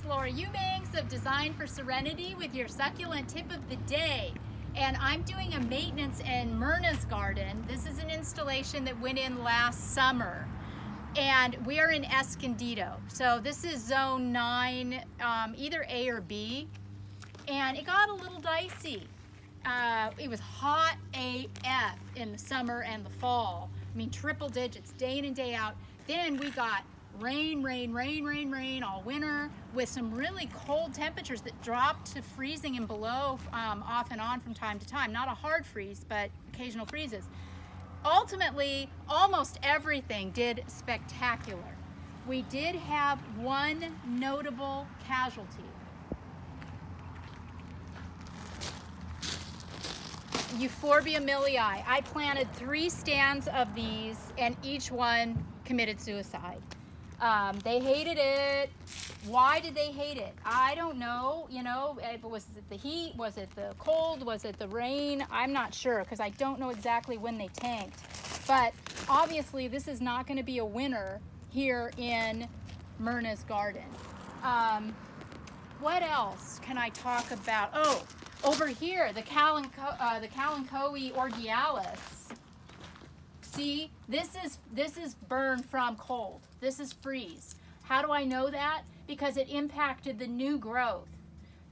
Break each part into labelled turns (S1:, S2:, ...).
S1: Laura Eubanks of Design for Serenity with your succulent tip of the day. And I'm doing a maintenance in Myrna's garden. This is an installation that went in last summer. And we are in Escondido. So this is zone 9, either A or B. And it got a little dicey. It was hot AF in the summer and the fall. I mean, triple digits, day in and day out. Then we got rain all winter with some really cold temperatures that dropped to freezing and below off and on from time to time. Not a hard freeze, but occasional freezes. Ultimately, almost everything did spectacular. We did have one notable casualty. Euphorbia millii. I planted 3 stands of these and each one committed suicide. They hated it. Why did they hate it? I don't know. You know, was it the heat? Was it the cold? Was it the rain? I'm not sure because I don't know exactly when they tanked. But obviously this is not going to be a winner here in Myrna's garden. What else can I talk about? Oh, over here, the Kalanchoe orgialis. See, this is burn from cold. This is freeze. How do I know that? Because it impacted the new growth.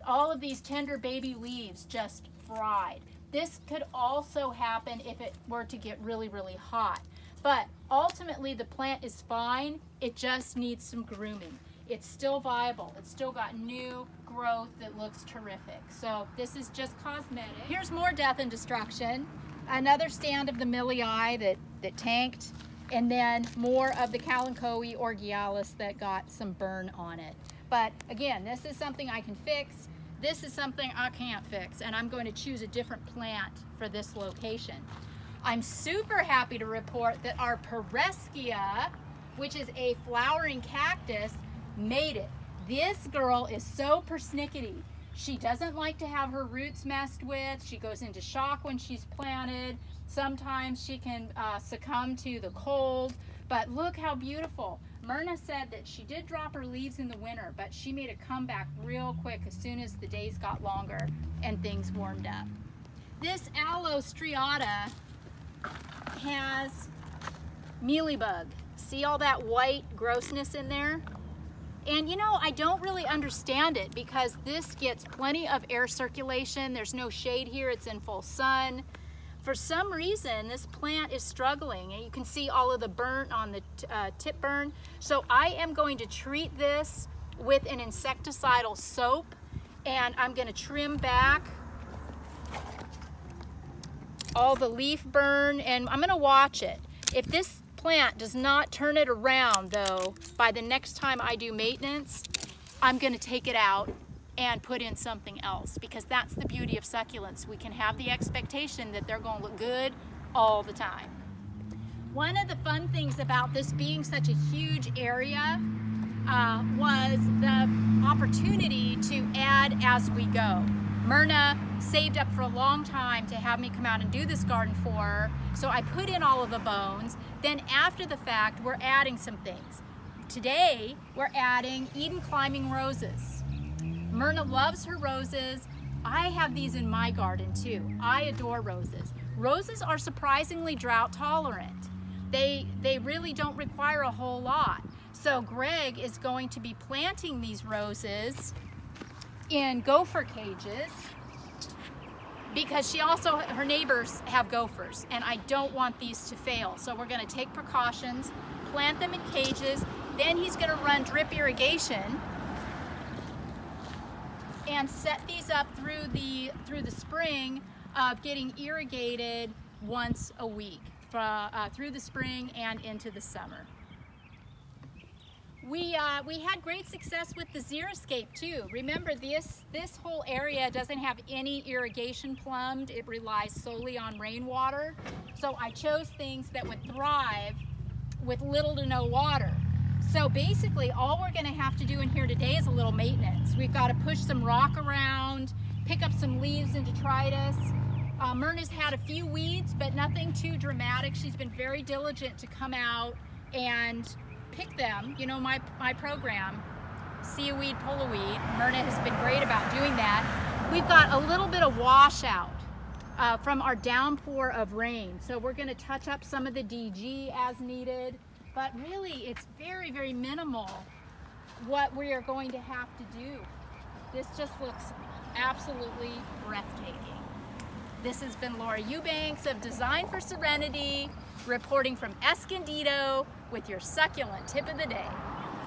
S1: All of these tender baby leaves just fried. This could also happen if it were to get really, really hot. But ultimately the plant is fine. It just needs some grooming. It's still viable. It's still got new growth that looks terrific. So this is just cosmetic. Here's more death and destruction. Another stand of the millii that tanked, and then more of the Kalanchoe orgialis that got some burn on it. But again, this is something I can fix. This is something I can't fix, and I'm going to choose a different plant for this location. I'm super happy to report that our Pereschia, which is a flowering cactus, made it. This girl is so persnickety. She doesn't like to have her roots messed with. She goes into shock when she's planted. Sometimes she can succumb to the cold, but look how beautiful. Myrna said that she did drop her leaves in the winter, but she made a comeback real quick as soon as the days got longer and things warmed up. This aloe striata has mealybug. See all that white grossness in there? And you know, I don't really understand it because this gets plenty of air circulation. There's no shade here, it's in full sun. For some reason, this plant is struggling, and you can see all of the burnt on the tip burn. So I am going to treat this with an insecticidal soap, and I'm gonna trim back all the leaf burn, and I'm gonna watch it. If this plant does not turn it around though, by the next time I do maintenance, I'm gonna take it out and put in something else, because that's the beauty of succulents. We can have the expectation that they're gonna look good all the time. One of the fun things about this being such a huge area was the opportunity to add as we go. Myrna saved up for a long time to have me come out and do this garden for her, so I put in all of the bones. Then after the fact, we're adding some things. Today, we're adding Eden climbing roses. Myrna loves her roses. I have these in my garden too. I adore roses. Roses are surprisingly drought tolerant. They really don't require a whole lot. So Greg is going to be planting these roses in gopher cages, because her neighbors have gophers, and I don't want these to fail. So we're gonna take precautions, plant them in cages, then he's gonna run drip irrigation and set these up through the spring of getting irrigated once a week through the spring and into the summer. We had great success with the xeriscape too. Remember, this whole area doesn't have any irrigation plumbed. It relies solely on rainwater. So I chose things that would thrive with little to no water. So basically all we're gonna have to do in here today is a little maintenance. We've got to push some rock around, pick up some leaves and detritus. Myrna's had a few weeds, but nothing too dramatic. She's been very diligent to come out and pick them, you know, my program. seaweed, pulleweed. Myrna has been great about doing that. We've got a little bit of washout from our downpour of rain. So we're gonna touch up some of the DG as needed, but really it's very, very minimal what we are going to have to do. This just looks absolutely breathtaking. This has been Laura Eubanks of Design for Serenity, reporting from Escondido with your succulent tip of the day.